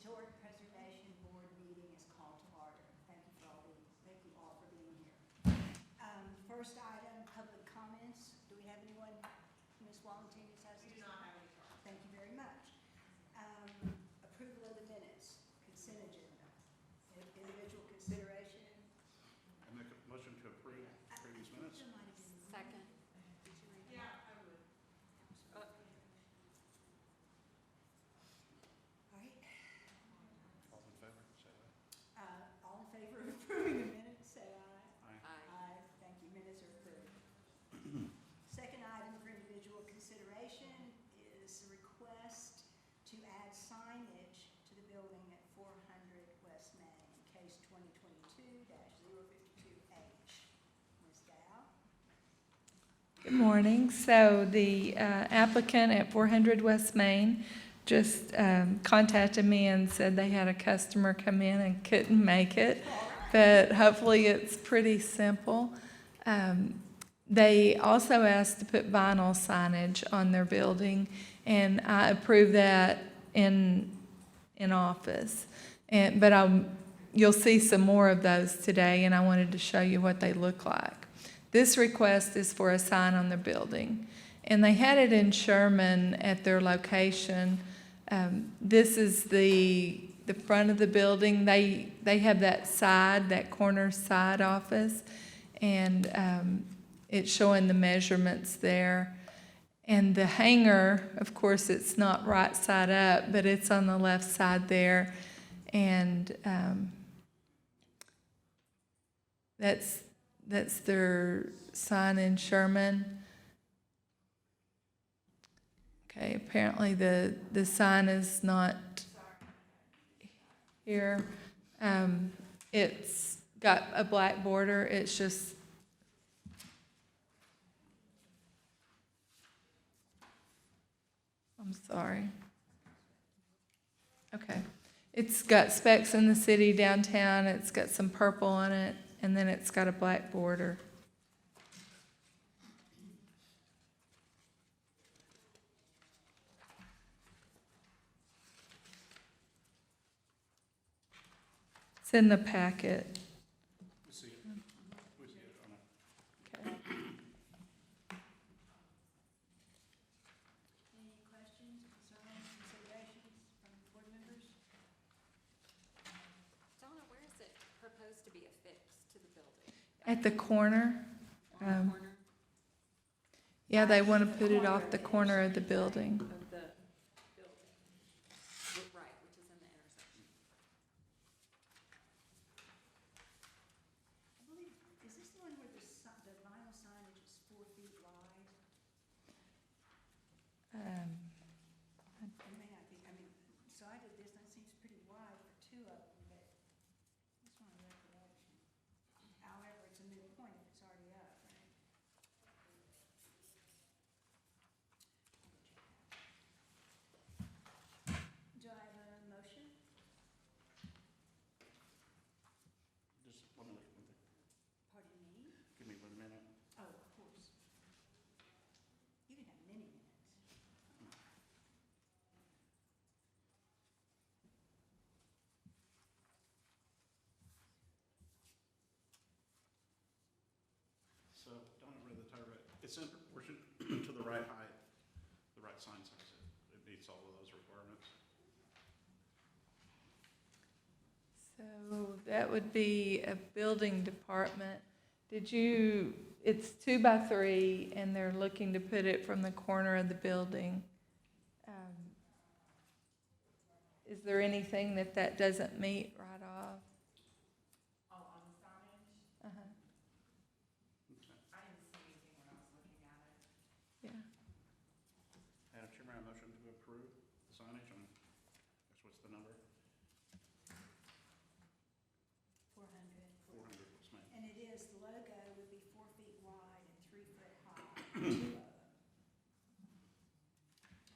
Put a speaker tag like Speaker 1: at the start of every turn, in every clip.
Speaker 1: Historic Preservation Board meeting is called to order. Thank you all for being here. First item, public comments. Do we have anyone? Ms. Wallentine has. We do not have any. Thank you very much. Approval of the minutes, consent agenda, individual consideration.
Speaker 2: I make a motion to approve previous minutes.
Speaker 3: Second.
Speaker 1: Yeah, I would. All right.
Speaker 2: All in favor, say aye.
Speaker 1: All in favor of approving the minutes, say aye.
Speaker 2: Aye.
Speaker 1: Aye. Thank you. Minutes are approved. Second item for individual consideration is a request to add signage to the building at 400 West Main, case 2022-052H. Ms. Dow?
Speaker 4: Good morning. So the applicant at 400 West Main just contacted me and said they had a customer come in and couldn't make it, but hopefully it's pretty simple. They also asked to put vinyl signage on their building, and I approved that in office. But you'll see some more of those today, and I wanted to show you what they look like. This request is for a sign on their building, and they had it in Sherman at their location. This is the front of the building. They have that corner side office, and it's showing the measurements there. And the hangar, of course, it's not right side up, but it's on the left side there. And that's their sign in Sherman. Okay, apparently the sign is not here. It's got a black border. It's just I'm sorry. Okay. It's got specs in the city downtown. It's got some purple on it, and then it's got a black border. It's in the packet.
Speaker 2: We see it. We see it on a.
Speaker 4: Okay.
Speaker 1: Any questions, concerns, considerations from board members?
Speaker 3: Donna, where is it proposed to be affixed to the building?
Speaker 4: At the corner.
Speaker 3: On the corner
Speaker 4: Yeah, they want to put it off the corner of the building.
Speaker 3: of the building? Right, which is in the intersection.
Speaker 1: I believe, is this the one where the vinyl signage is 4 feet wide? It may not be, so I did this, and it seems pretty wide for two of them, but this one recollection. However, it's a moot point if it's already up, right? Do I have a motion?
Speaker 2: Just let me look at one thing.
Speaker 1: Pardon me?
Speaker 2: Give me 1 minute.
Speaker 1: Oh, of course. You can have many minutes.
Speaker 2: So, Donna read the title, it's in proportion to the right height, the right sign size. It meets all of those requirements.
Speaker 4: So that would be a building department. It's 2 by 3, and they're looking to put it from the corner of the building. Is there anything that doesn't meet right off?
Speaker 5: Oh, on the signage?
Speaker 4: Uh-huh,
Speaker 2: Okay.
Speaker 5: I didn't see anything when I was looking at it.
Speaker 4: yeah.
Speaker 2: Madam Chairman, I motion to approve the signage on, what's the number?
Speaker 1: 400.
Speaker 2: 400 West Main.
Speaker 1: And it is, the logo would be 4 feet wide and 3 foot high, two of them.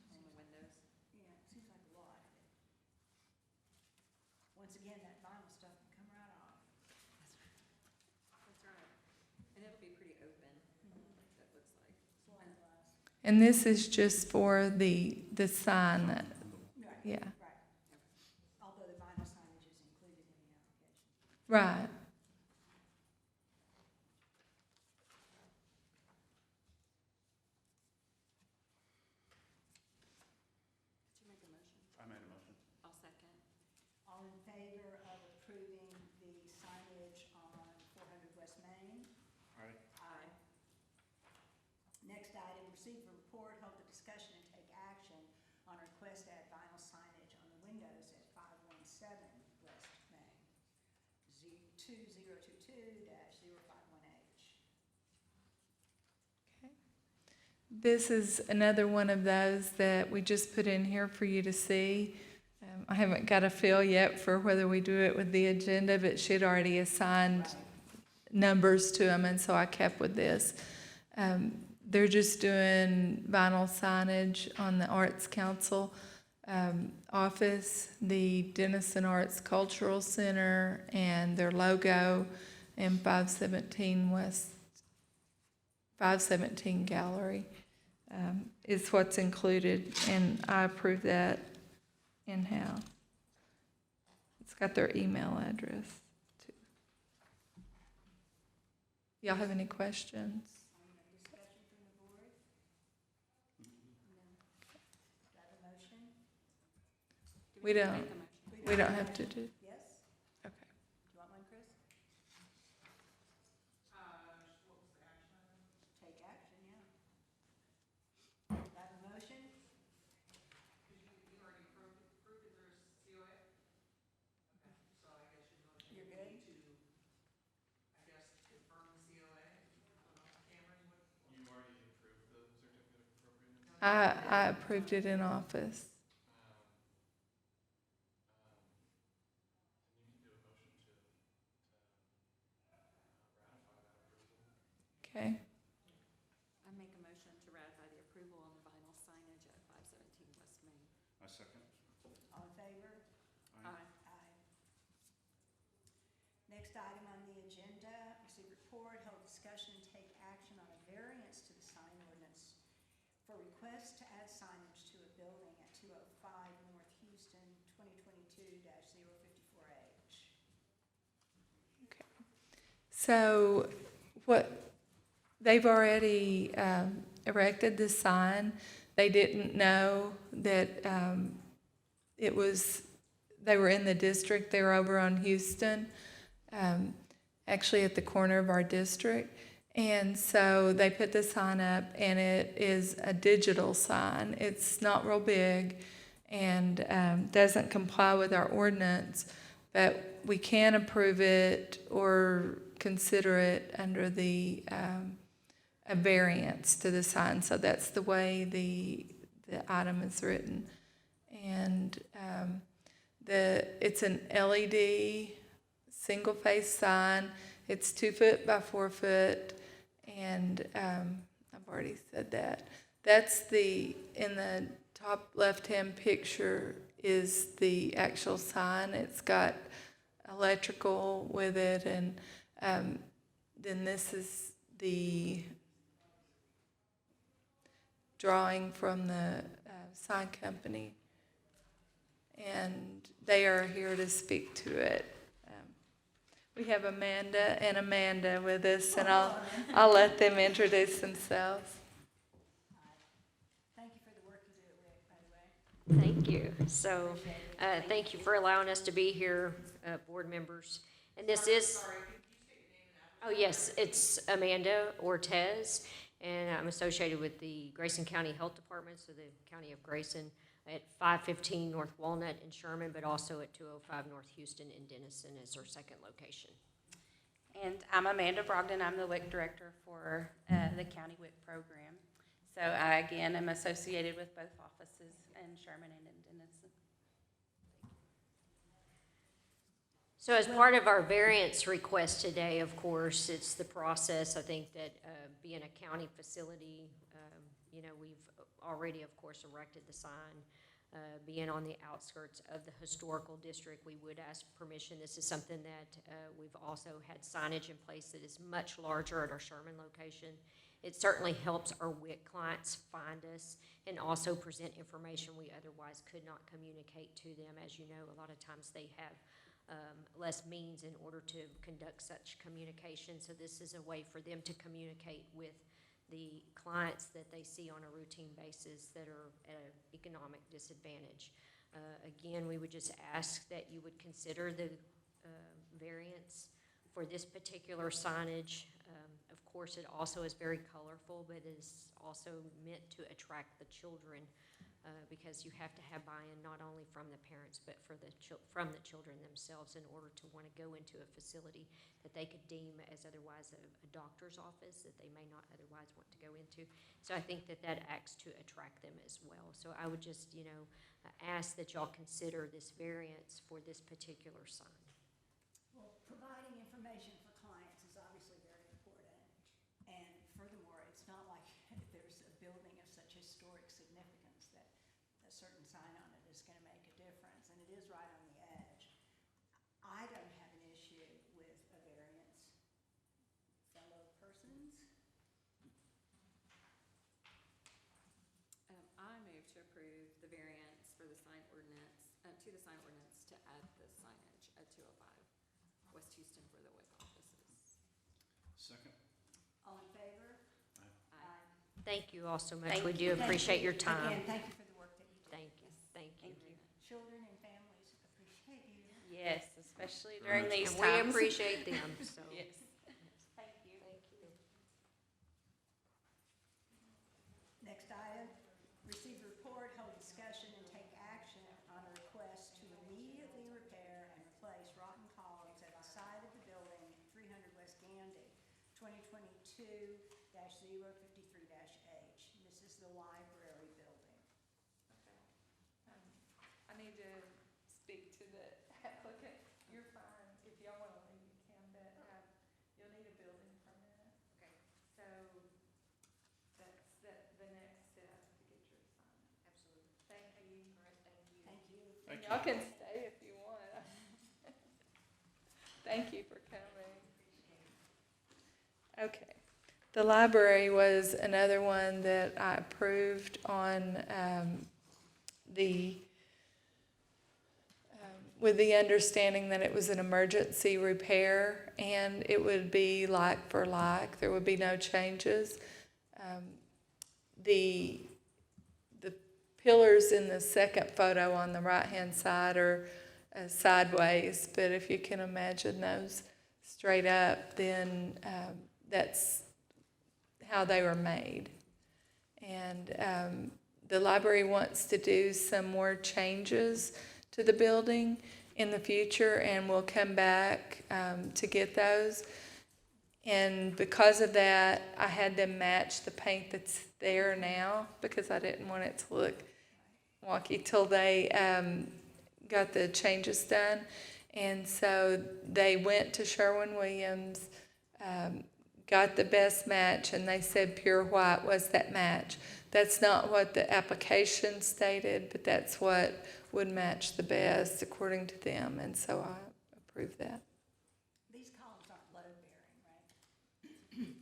Speaker 3: On the windows.
Speaker 1: Yeah, it seems like a lot. Once again, that vinyl stuff can come right off.
Speaker 3: That's right. And it'll be pretty open, that looks like.
Speaker 1: It's a lot of glass.
Speaker 4: And this is just for the sign that,
Speaker 1: Right.
Speaker 4: yeah.
Speaker 1: Right. Although
Speaker 4: Right.
Speaker 3: Did you make a motion?
Speaker 2: I made a motion.
Speaker 3: I'll second.
Speaker 1: All in favor of approving the signage on 400 West Main?
Speaker 2: Aye.
Speaker 1: Aye. Next item, receive a report, hold a discussion, and take action on a request to add vinyl signage on the windows at 517 West Main, 2022-051H.
Speaker 4: This is another one of those that we just put in here for you to see. I haven't got a feel yet for whether we do it with the agenda, but she'd already assigned numbers to them, and so I kept with this. They're just doing vinyl signage on the Arts Council office, the Denison Arts Cultural Center, and their logo, and 517 Gallery is what's included, and I approve that in-house. It's got their email address, too. Y'all have any questions?
Speaker 1: Discussion from the board? No. Do I have a motion?
Speaker 3: Do
Speaker 4: We
Speaker 3: have to
Speaker 4: don't.
Speaker 3: make a motion?
Speaker 4: We don't have to do,
Speaker 1: Yes?
Speaker 4: okay.
Speaker 1: Do you want one, Chris?
Speaker 5: What was the action item?
Speaker 1: Take action, yeah. Do I have a motion?
Speaker 5: Because you already approved it through COA? Okay, so I guess
Speaker 1: You're
Speaker 5: we
Speaker 1: good?
Speaker 5: need to, I guess, confirm the COA. Cameron, what?
Speaker 2: You already approved the certificate of appropriateness?
Speaker 4: I approved it in office.
Speaker 2: Then you can do a motion to ratify that approval.
Speaker 4: Okay.
Speaker 3: I make a motion to ratify the approval on the vinyl signage at 517 West Main.
Speaker 2: I second.
Speaker 1: All in favor?
Speaker 3: Aye.
Speaker 1: Aye. Next item on the agenda, receive report, hold discussion, and take action on a variance to the sign ordinance for request to add signage to a building at 205 North Houston, 2022-054H.
Speaker 4: So they've already erected the sign. They didn't know that they were in the district. They were over on Houston, actually at the corner of our district. And so they put the sign up, and it is a digital sign. It's not real big and doesn't comply with our ordinance, but we can approve it or consider it under the a variance to the sign. So that's the way the item is written. And it's an LED single-face sign. It's 2 foot by 4 foot, and I've already said that. That's in the top left-hand picture is the actual sign. It's got electrical with it, and then this is the drawing from the sign company, and they are here to speak to it. We have Amanda and Amanda with us, and I'll let them introduce themselves.
Speaker 1: Thank you for the work you do, Rick, by the way.
Speaker 6: Thank you. So, thank you for allowing us to be here, board members. And this is,
Speaker 5: Sorry, could you state your name and address?
Speaker 6: oh yes, it's Amanda Ortez, and I'm associated with the Grayson County Health Department, so the County of Grayson, at 515 North Walnut in Sherman, but also at 205 North Houston in Denison is our second location.
Speaker 7: And I'm Amanda Brogdon. I'm the WIC director for the County WIC program. So I, again, am associated with both offices in Sherman and in Denison.
Speaker 6: So as part of our variance request today, of course, it's the process, I think that being a county facility, we've already, of course, erected the sign. Being on the outskirts of the historical district, we would ask permission. This is something that we've also had signage in place that is much larger at our Sherman location. It certainly helps our WIC clients find us and also present information we otherwise could not communicate to them. As you know, a lot of times they have less means in order to conduct such communication. So this is a way for them to communicate with the clients that they see on a routine basis that are at an economic disadvantage. Again, we would just ask that you would consider the variance for this particular signage. Of course, it also is very colorful, but it is also meant to attract the children because you have to have buy-in not only from the parents but from the children themselves in order to want to go into a facility that they could deem as otherwise a doctor's office that they may not otherwise want to go into. So I think that that acts to attract them as well. So I would just, ask that y'all consider this variance for this particular sign.
Speaker 1: Well, providing information for clients is obviously very important. And furthermore, it's not like there's a building of such historic significance that a certain sign on it is going to make a difference. And it is right on the edge. I don't have an issue with a variance. Fellow persons?
Speaker 3: I move to approve the variance for the sign ordinance, to the sign ordinance to add the signage at 205 West Houston for the WIC offices.
Speaker 2: Second.
Speaker 1: All in favor?
Speaker 3: Aye.
Speaker 6: Thank you all so much.
Speaker 7: Thank
Speaker 6: We do
Speaker 1: Thank
Speaker 6: appreciate
Speaker 1: you.
Speaker 6: your time.
Speaker 1: Again, thank you for the work that you do.
Speaker 6: Thank you, thank you.
Speaker 1: Children and families appreciate you.
Speaker 7: Yes, especially during these
Speaker 6: And we
Speaker 7: times.
Speaker 6: appreciate them, so.
Speaker 7: Yes. Thank you.
Speaker 6: Thank you.
Speaker 1: Next item, receive report, hold discussion, and take action on a request to immediately repair and replace rotten columns at the side of the building at 300 West Gandy, 2022-053-H. This is the library building.
Speaker 4: I need to speak to the applicant. You're fine. If y'all want to leave, you can, but you'll need a building permit.
Speaker 3: Okay.
Speaker 4: So that's the next step to get your assignment.
Speaker 3: Absolutely.
Speaker 4: Thank you.
Speaker 3: All right, thank you.
Speaker 1: Thank you.
Speaker 2: Thank
Speaker 4: Y'all
Speaker 2: you.
Speaker 4: can stay if you want. Thank you for coming. Okay. The library was another one that I approved on with the understanding that it was an emergency repair and it would be like for like. There would be no changes. The pillars in the second photo on the right-hand side are sideways, but if you can imagine those straight up, then that's how they were made. And the library wants to do some more changes to the building in the future, and we'll come back to get those. And because of that, I had to match the paint that's there now because I didn't want it to look wonky till they got the changes done. And so they went to Sherwin-Williams, got the best match, and they said pure white was that match. That's not what the application stated, but that's what would match the best according to them, and so I approved that.
Speaker 1: These columns aren't load-bearing, right?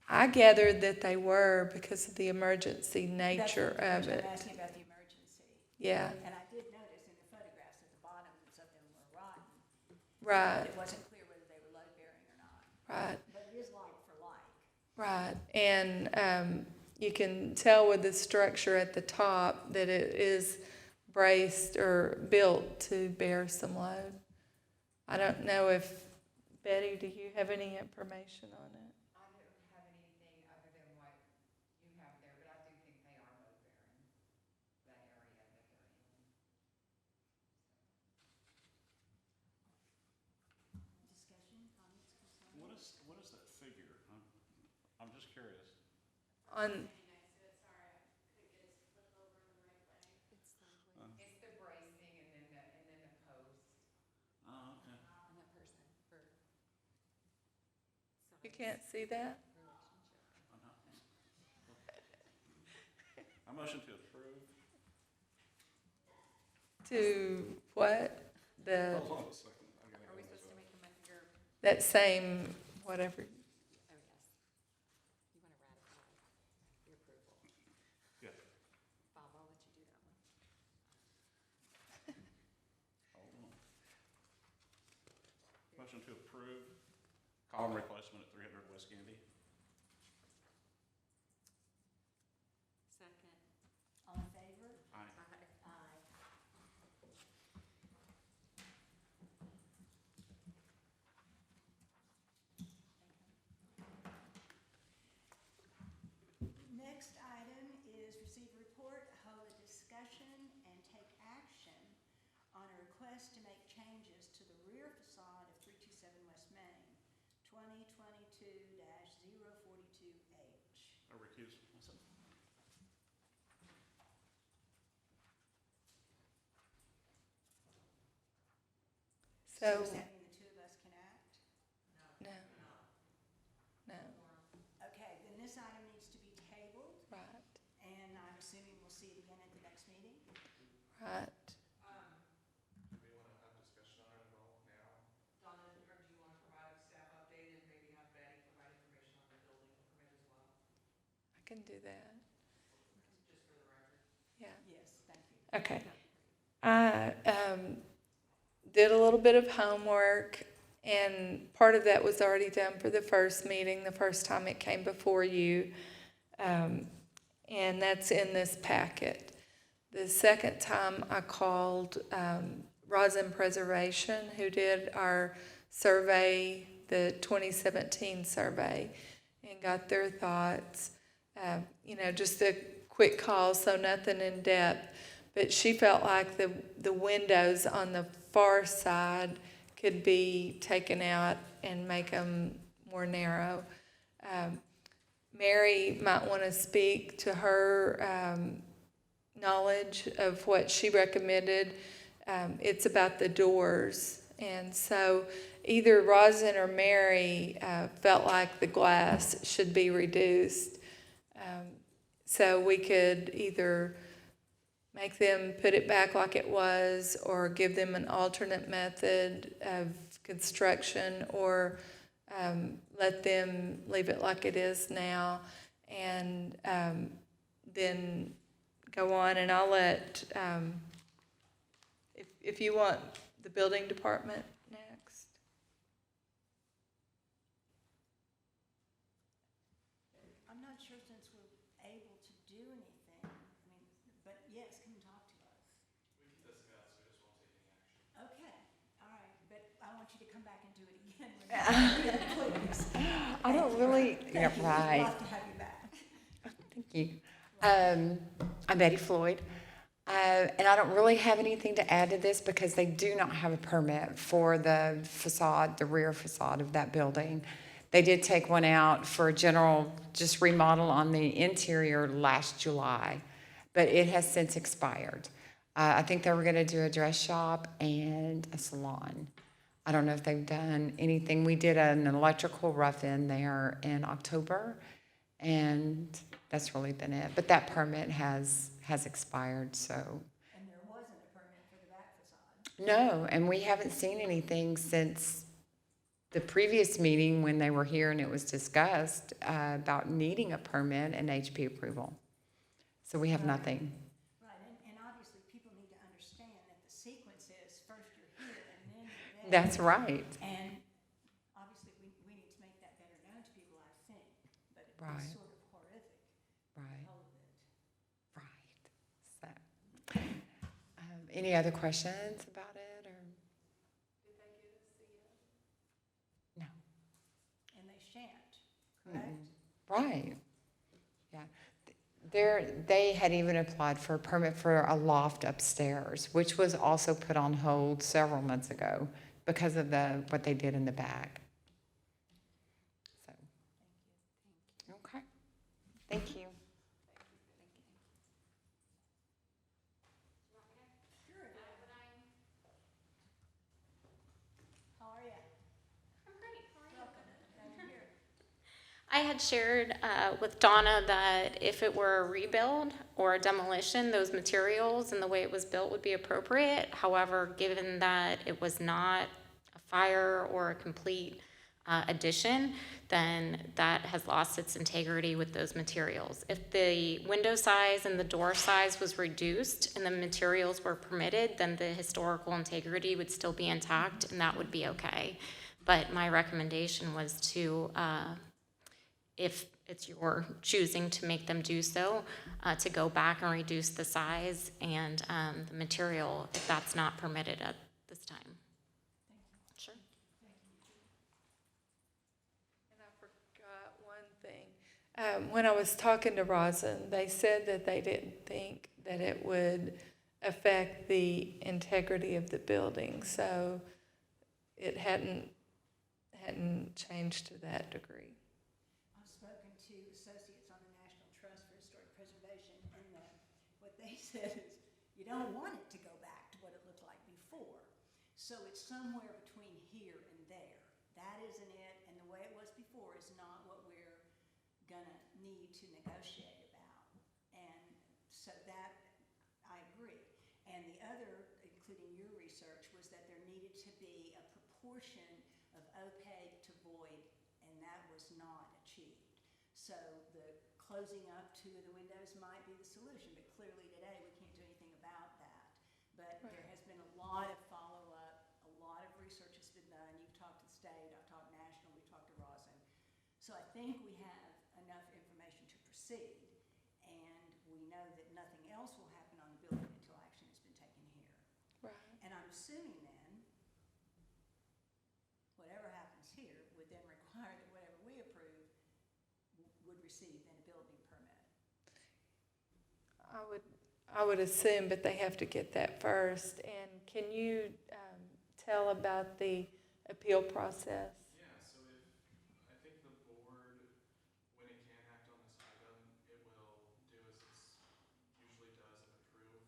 Speaker 4: I gathered that they were because of the emergency nature
Speaker 1: That's
Speaker 4: of
Speaker 1: what
Speaker 4: it.
Speaker 1: I'm asking about the emergency.
Speaker 4: Yeah,
Speaker 1: And I did notice in the photographs at the bottom that some of them were rotten.
Speaker 4: right,
Speaker 1: It wasn't clear whether they were load-bearing or not.
Speaker 4: right.
Speaker 1: But it is like for like.
Speaker 4: Right, and you can tell with the structure at the top that it is braced or built to bear some load. I don't know if, Betty, do you have any information on it?
Speaker 8: I don't have anything other than what you have there, but I do think they are load bearing, that area that they're in.
Speaker 1: Discussion, comments, concerns?
Speaker 2: What is that figure? I'm just curious.
Speaker 4: On,
Speaker 8: It's the bracing and then the post.
Speaker 2: Oh, okay.
Speaker 3: And that person for
Speaker 4: you can't see that?
Speaker 2: I motion to approve.
Speaker 4: To what? The,
Speaker 2: Hold on a second. I gotta
Speaker 3: Are we
Speaker 2: go
Speaker 3: supposed to
Speaker 2: myself.
Speaker 3: make your,
Speaker 4: that same, whatever.
Speaker 3: oh, yes. You want to ratify the approval?
Speaker 2: Yeah.
Speaker 3: Bob, I'll let you do that one.
Speaker 2: Hold on. to approve column replacement at 300 West Gandy.
Speaker 3: Second.
Speaker 1: All in favor?
Speaker 2: Aye.
Speaker 1: Aye. Next item is receive a report, hold a discussion, and take action on a request to make changes to the rear facade of 327 West Main, 2022-042H.
Speaker 2: I recuse myself.
Speaker 4: So,
Speaker 1: Does that mean the two of us can act?
Speaker 4: no. No,
Speaker 1: Okay, then this item needs to be tabled,
Speaker 4: right,
Speaker 1: and I'm assuming we'll see it again at the next meeting?
Speaker 4: right.
Speaker 5: Do we want to have discussion on it at all now? Donna, or do you want to provide a staff update and maybe have Betty provide information on the building permit as well?
Speaker 4: I can do that,
Speaker 5: Just for the record.
Speaker 4: yeah.
Speaker 1: Yes, thank you.
Speaker 4: Okay. I did a little bit of homework, and part of that was already done for the first meeting, the first time it came before you. And that's in this packet. The second time I called Rosin Preservation, who did our survey, the 2017 survey, and got their thoughts. Just a quick call, so nothing in depth. But she felt like the windows on the far side could be taken out and make them more narrow. Mary might want to speak to her knowledge of what she recommended. It's about the doors. And so either Rosin or Mary felt like the glass should be reduced. So we could either make them put it back like it was, or give them an alternate method of construction, or let them leave it like it is now, and then go on. And I'll let, if you want the building department next.
Speaker 1: I'm not sure since we're able to do anything, but yes, come and talk to us.
Speaker 5: We can discuss, we just won't take any action.
Speaker 1: Okay, all right, but I want you to come back and do it again when you're ready, please.
Speaker 9: I don't really, yeah,
Speaker 1: Thank you.
Speaker 9: right.
Speaker 1: Love to have you back.
Speaker 9: Thank you. I'm Betty Floyd, and I don't really have anything to add to this because they do not have a permit for the facade, the rear facade of that building. They did take one out for a general, just remodel on the interior last July, but it has since expired. I think they were going to do a dress shop and a salon. I don't know if they've done anything. We did an electrical rough-in there in October, and that's really been it. But that permit has expired, so.
Speaker 1: And there wasn't a permit for the back facade.
Speaker 9: No, and we haven't seen anything since the previous meeting when they were here and it was discussed about needing a permit and HP approval. So we have nothing.
Speaker 1: Right, and obviously people need to understand that the sequence is first you're here and then you're there.
Speaker 9: That's right.
Speaker 1: And obviously we need to make that better known to people, I think, but
Speaker 9: Right.
Speaker 1: it's sort of horrific,
Speaker 9: Right,
Speaker 1: all of it.
Speaker 9: right. So, any other questions about it, or? No.
Speaker 1: And they shan't, correct?
Speaker 9: Right, yeah. They had even applied for a permit for a loft upstairs, which was also put on hold several months ago because of what they did in the back. So, okay, thank you.
Speaker 1: How are you?
Speaker 10: I'm great. How are you?
Speaker 1: Welcome, glad you're here.
Speaker 10: I had shared with Donna that if it were a rebuild or a demolition, those materials and the way it was built would be appropriate. However, given that it was not a fire or a complete addition, then that has lost its integrity with those materials. If the window size and the door size was reduced and the materials were permitted, then the historical integrity would still be intact and that would be okay. But my recommendation was to, if it's your choosing to make them do so, to go back and reduce the size and the material if that's not permitted at this time. Sure.
Speaker 4: And I forgot one thing. When I was talking to Rosin, they said that they didn't think that it would affect the integrity of the building, so it hadn't changed to that degree.
Speaker 1: I've spoken to associates on the National Trust for Historic Preservation, and what they said is, you don't want it to go back to what it looked like before. So it's somewhere between here and there. That isn't it, and the way it was before is not what we're gonna need to negotiate about. And so that, I agree. And the other, including your research, was that there needed to be a proportion of opaque to void, and that was not achieved. So the closing up two of the windows might be the solution, but clearly today we can't do anything about that. But there has been a lot of follow-up, a lot of research has been done. You've talked to the state, I've talked national, we've talked to Rosin. So I think we have enough information to proceed, and we know that nothing else will happen on the building until action has been taken here.
Speaker 4: Right.
Speaker 1: And I'm assuming then, whatever happens here would then require that whatever we approve would receive then a building permit.
Speaker 4: I would assume, but they have to get that first. And can you tell about the appeal process?
Speaker 5: Yeah, so I think the board, when it can act on this item, it will do as it usually does and approve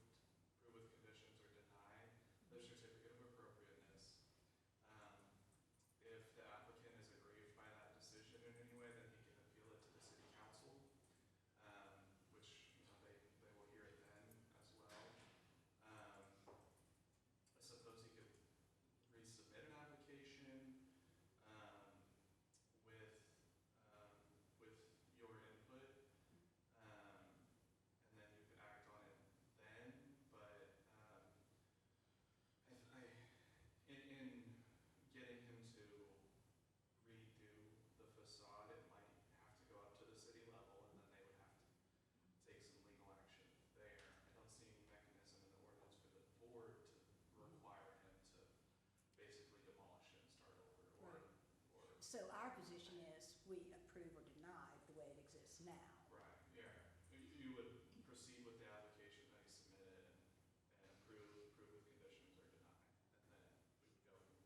Speaker 5: with conditions or deny the certificate of appropriateness. If the applicant is aggrieved by that decision in any way, then he can appeal it to the city council, which, they will hear it then as well. I suppose he could resubmit an application, with, with your input, and then you could act on it then, but, in getting him to redo the facade, it might have to go up to the city level, and then they would have to take some legal action there. I don't see any mechanism in the ordinance for the board to require him to basically demolish it and start over, or.
Speaker 1: So our position is we approve or deny the way it exists now.
Speaker 5: Right, yeah. You would proceed with the application that he submitted and approve with conditions or deny, and then we would go from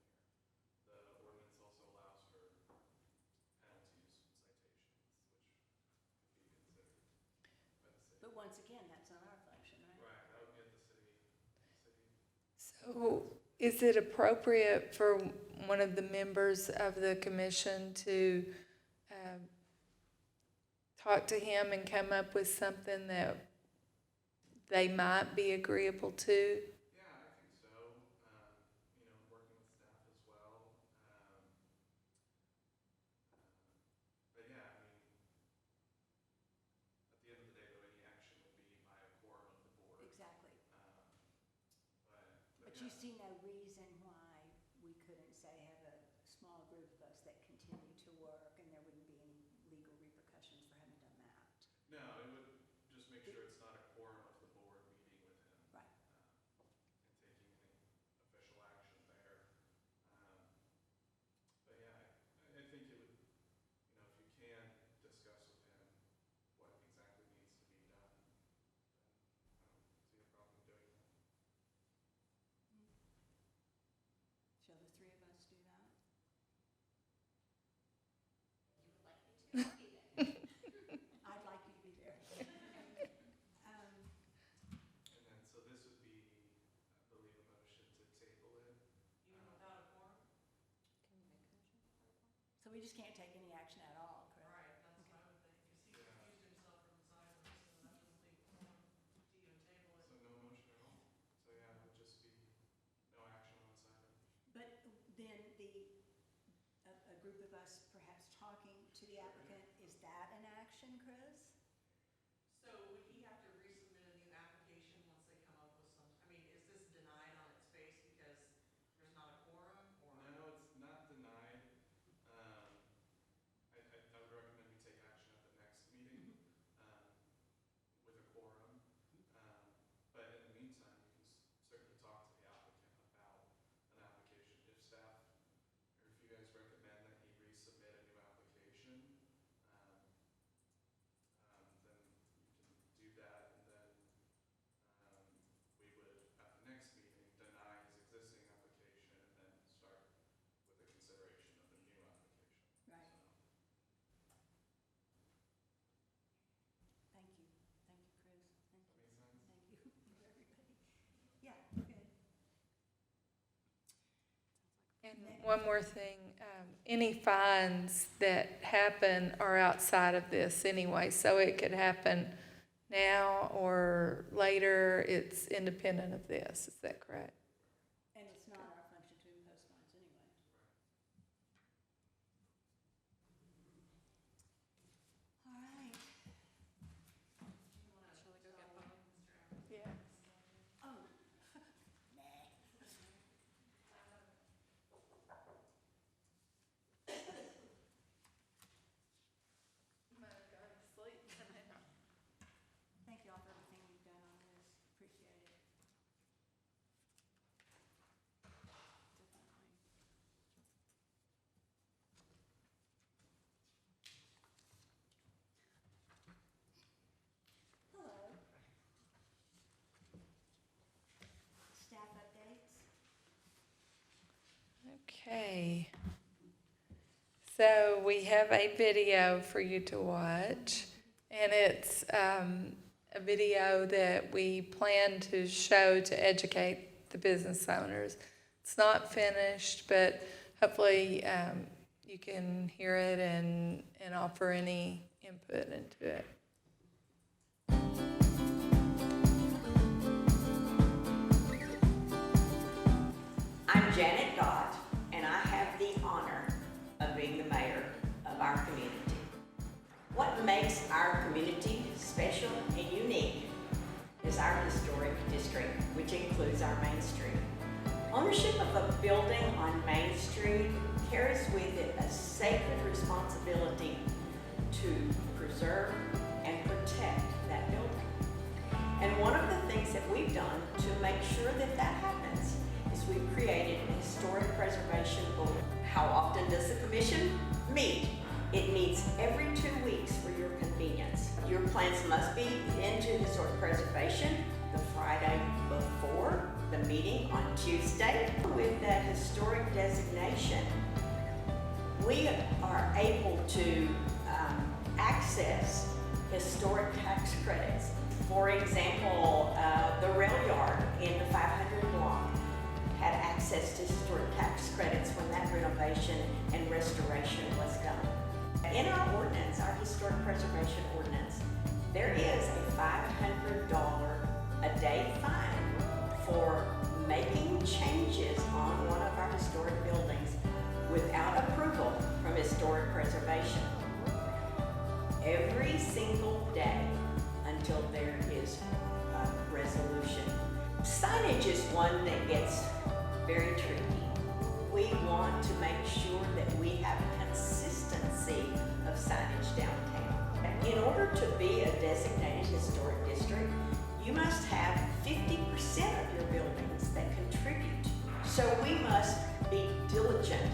Speaker 5: there. The ordinance also allows for penalties, citations, which could be considered by the city.
Speaker 1: But once again, that's not our function, right?
Speaker 5: Right, that would be at the city.
Speaker 4: So is it appropriate for one of the members of the commission to talk to him and come up with something that they might be agreeable to?
Speaker 5: Yeah, I think so. Working with staff as well. But yeah, at the end of the day, though, any action would be by a quorum of the board.
Speaker 1: Exactly.
Speaker 5: But
Speaker 1: You
Speaker 5: yeah.
Speaker 1: see no reason why we couldn't, say, have a small group of us that continue to work and there wouldn't be any legal repercussions for having done that.
Speaker 5: No, it would just make sure it's not a quorum of the board meeting with him.
Speaker 1: Right.
Speaker 5: And taking any official action there. But yeah, I think it would, if you can discuss with him what exactly needs to be done, then I don't see a problem doing that.
Speaker 4: one more thing. Any fines that happen are outside of this anyway, so it could happen now or later. It's independent of this. Is that correct?
Speaker 1: And it's not our function to impose fines anyway. All right.
Speaker 3: Shall we go get Bob?
Speaker 4: Yeah.
Speaker 1: Oh. Nah. Thank you all for everything you've done on this. Appreciate it. Hello. Staff updates?
Speaker 4: Okay. So we have a video for you to watch, and it's a video that we plan to show to educate the business owners. It's not finished, but hopefully you can hear it and offer any input into it.
Speaker 11: I'm Janet Gott, and I have the honor of being the mayor of our community. What makes our community special and unique is our historic district, which includes our Main Street. Ownership of a building on Main Street carries with it a sacred responsibility to preserve and protect that building. And one of the things that we've done to make sure that that happens is we've created a historic preservation board. How often does the commission meet? It meets every 2 weeks for your convenience. Your plans must be into historic preservation the Friday before the meeting on Tuesday. With that historic designation, we are able to access historic tax credits. For example, the rail yard in the 500 block had access to historic tax credits when that renovation and restoration was done. In our ordinance, our historic preservation ordinance, there is a $500 a day fine for making changes on one of our historic buildings without approval from historic preservation. Every single day until there is a resolution. Signage is one that gets very tricky. We want to make sure that we have consistency of signage downtown. In order to be a designated historic district, you must have 50% of your buildings that contribute. So we must be diligent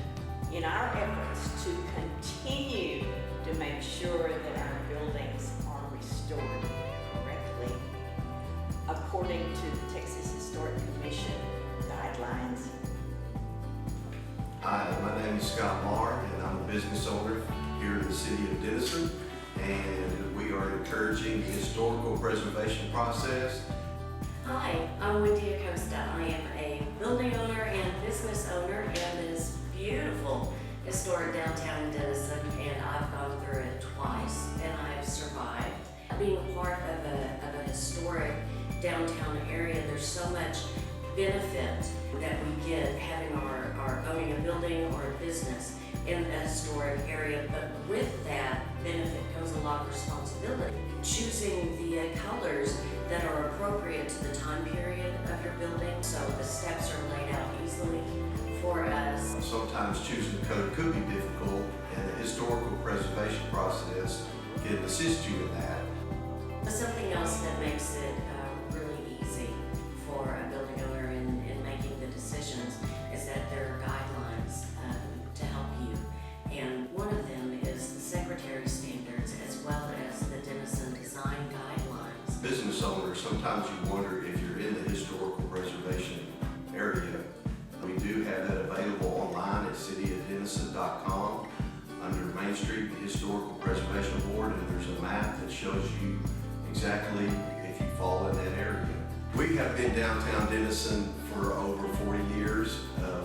Speaker 11: in our efforts to continue to make sure that our buildings are restored correctly according to the Texas Historic Commission guidelines.
Speaker 12: Hi, my name is Scott Marr, and I'm a business owner here in the city of Denison, and we are encouraging the historical preservation process.
Speaker 13: Hi, I'm Wendy Acosta. I am a building owner and business owner in this beautiful historic downtown Denison, and I've gone through it twice, and I have survived. Being a part of a historic downtown area, there's so much benefit that we get having our owning a building or a business in a historic area, but with that benefit comes a lot of responsibility. Choosing the colors that are appropriate to the time period of your building, so the steps are laid out easily for us.
Speaker 12: Sometimes choosing a color could be difficult, and the historical preservation process can assist you in that.
Speaker 13: Something else that makes it really easy for a building owner in making the decisions is that there are guidelines to help you. And one of them is the Secretary standards as well as the Denison design guidelines.
Speaker 12: Business owners, sometimes you wonder if you're in the historical preservation area. We do have that available online at cityofdenison.com under Main Street, the Historical Preservation Board, and there's a map that shows you exactly if you fall in that area. We have been downtown Denison for over 40 years.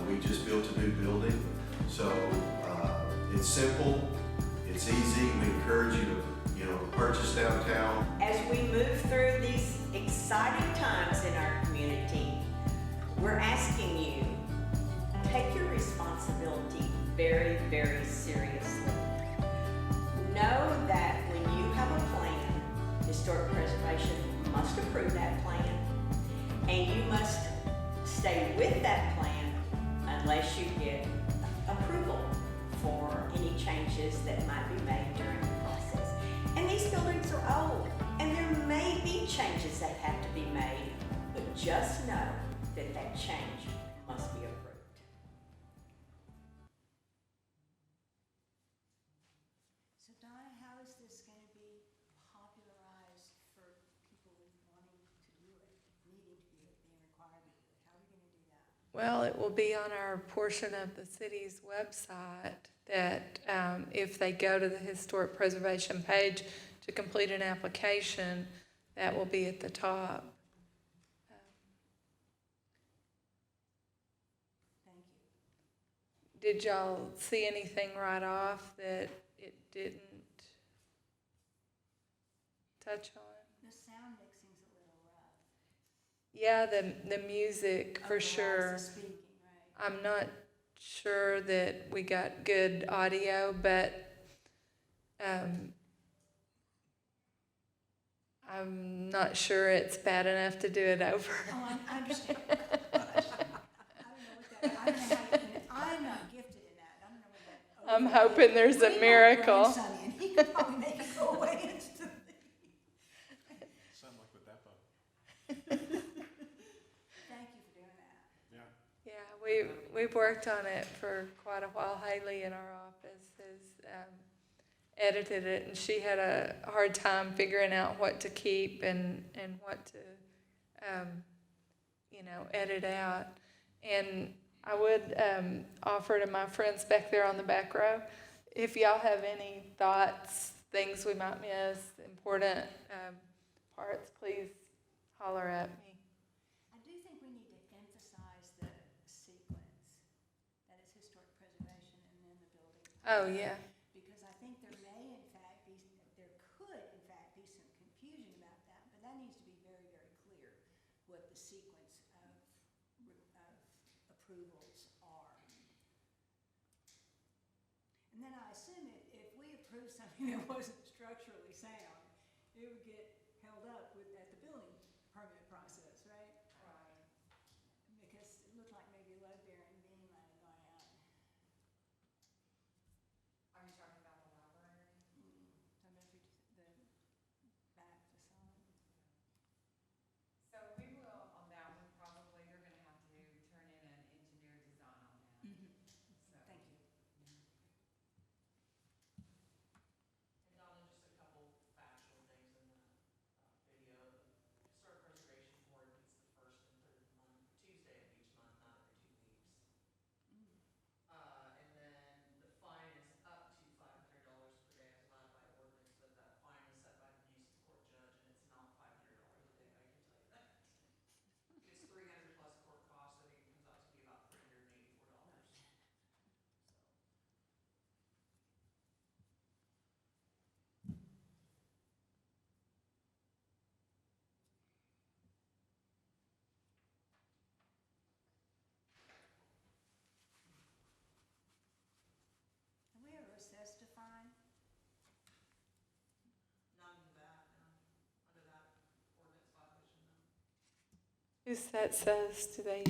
Speaker 12: We just built a new building. So, it's simple, it's easy, we encourage you to, purchase downtown.
Speaker 11: As we move through these exciting times in our community, we're asking you, take your responsibility very, very seriously. Know that when you have a plan, historic preservation must approve that plan, and you must stay with that plan unless you get approval for any changes that might be made during the process. And these buildings are old, and there may be changes that have to be made, but just know that that change must be approved.
Speaker 1: So Donna, how is this going to be popularized for people wanting to do it, needing to do it, being required to do it? How are we going to do that?
Speaker 4: Well, it will be on our portion of the city's website that if they go to the historic preservation page to complete an application, that will be at the top.
Speaker 1: Thank you.
Speaker 4: Did y'all see anything right off that it didn't touch on?
Speaker 1: The sound mixing's a little rough.
Speaker 4: Yeah, the music for
Speaker 1: Oh, the
Speaker 4: sure.
Speaker 1: Liza speaking, right.
Speaker 4: I'm not sure that we got good audio, but I'm not sure it's bad enough to do it over.
Speaker 1: Oh, I understand. I don't know what that, I don't know how you, I'm not gifted in that. I don't know what that.
Speaker 4: I'm hoping there's a miracle.
Speaker 1: My grandson in, he could probably make it go away instantly.
Speaker 2: Sound like the depot.
Speaker 1: Thank you for doing that.
Speaker 2: Yeah.
Speaker 4: Yeah, we've worked on it for quite a while. Haley in our office has edited it, and she had a hard time figuring out what to keep and what to, edit out. And I would offer to my friends back there on the back row, if y'all have any thoughts, things we might miss, important parts, please holler at me.
Speaker 1: I do think we need to emphasize the sequence, that is historic preservation and then the building.
Speaker 4: Oh, yeah.
Speaker 1: Because I think there may in fact be, there could in fact be some confusion about that, but that needs to be very, very clear what the sequence of approvals are. And then I assume if we approve something that wasn't structurally sound, it would get held up at the building permit process, right?
Speaker 8: Right.
Speaker 1: Because it looked like maybe load-bearing beam might have gone out.
Speaker 8: Are you talking about the library?
Speaker 1: The back facade.
Speaker 8: So we will, on that one, probably, they're gonna have to turn in an engineer design on that. So.
Speaker 1: Thank you.
Speaker 14: And Donna, just a couple factual things in the video. The Historic Preservation Board meets the first and third Tuesday of each month, not every 2 weeks. And then the fine is up to $500 per day as allowed by ordinance, but that fine is set by the municipal court judge, and it's not $500 a day, I can tell you that. It's 300 plus court costs, I think it comes out to be about $384. So.
Speaker 1: Have we ever assessed a fine?
Speaker 14: Not in that, under that ordinance violation, no.
Speaker 4: Who that says, do they